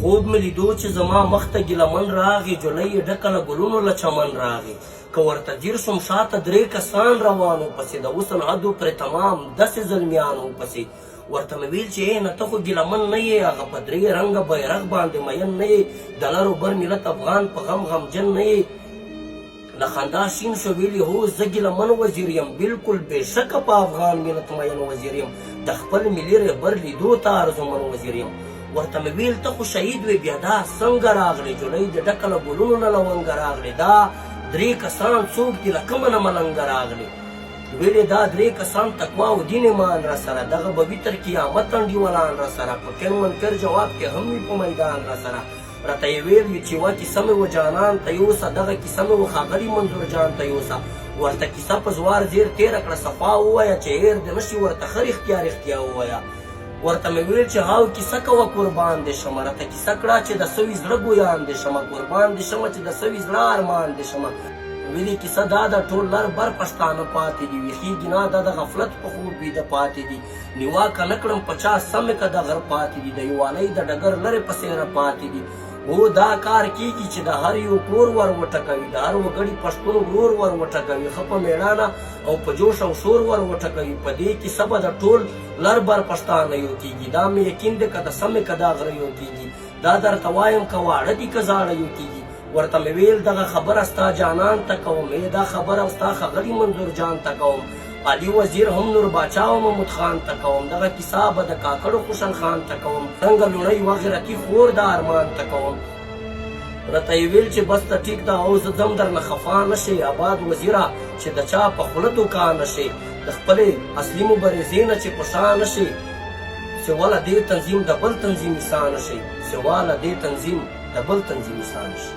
خوب مې لیدو چې زما مخ ته ګیلمن راغی، جولۍ یې ډکه له ګلونو له چمن راغی. که ورته ځیر سوم شاته 3 کسان روان ورپسې، د حسن حد و پرې تمام 10 زلمیان ورپسې. ورته مې ویل چې نه ته خو ګیلمن نه یې، هغه په 3 رنګه بیرغ باندې مین نه یې، د لر و بر ملت افغان په غم غمجن نه یې. له خندا شین شو ویلي هو زه ګیلمن وزیر یم، بلکل بېشکه په افغان ملت مین وزیر یم، د خپل ملي رهبر لیدو ته ارزومن وزیر یم. ورته مې ویل ته خو شهید وې، بیا دا څنګه راغلی؟ جولۍ د ډکه له ګلونو نه لونګه راغلی، دا 3 کسان څوک دي له کومه نه ملنګه راغلی؟ ویلې دا 3 کسان تقوا او دین ایمان را سره، دغه به وي تر قیامت انډیولان را سره، په کین منکر جواب کې هم وي په میدان را سره. راته یې ویل چې یوه کیسه مې و جانان ته یوسه، دغه کیسه مې و ښاغلي منظور جان ته یوسه. ورته کیسه په زوار زیر تېره کړه، صفا ووایه چې هېر دې نه شي، ورته ښه رښتیا رښتیا ووایه. ورته مې ویل چې هاو کیسه کوه قربان دې شمه، راته کیسه کړه چې د سوي زړه ګویان دې شمه، قربان دې شمه چې د سوي زړه ارمان دې شمه. ویلې کیسه دا د ټول لر بر پښتانه پاتې دي، ویښېږي نه دا د غفلت په خوب ویده پاتې دي. نیواکه نه کړم په چا سمې که د غر پاتې دي، د یووالۍ د ډګر لرې په څېره پاتې دي. هو دا کار کیږي چې د هر یو کور ور وټکوي، د هر وګړي پښتون ورور ور وټکوي، ښه په مېړانه او په جوش او شور ور وټکوي. په دې کیسه به د ټول لر بر پښتانه یو کېږي، دا مې یقین دی که د سمې که دا غره یو کېږي. دا درته وایم که واړه دي که زاړه یو کېږي. ورته مې ویل دغه خبره ستا جانان ته کوم، دا خبره ستا ښاغلي منظور جان ته کوم، علي وزیر هم نور باچا او محمود خان ته کوم، دغه کیسه به د کاکړو خوشحال خان ته کوم، څنګه لوڼۍ و غیرتي خور د ارمان ته کوم. راته یې ویل چې بس ته ټیک ده او زه ځم درنه خفا نه شې، آباد وزیره چې د چا په خوله دوکان نه شې، د خپلې اصلي مبارزې نه چې په شا نه شې، سوا له دې تنظیم د بل تنظیم ایسا نه شي، سوا له دې تنظیم د بل تنظیم ایسا نه شي.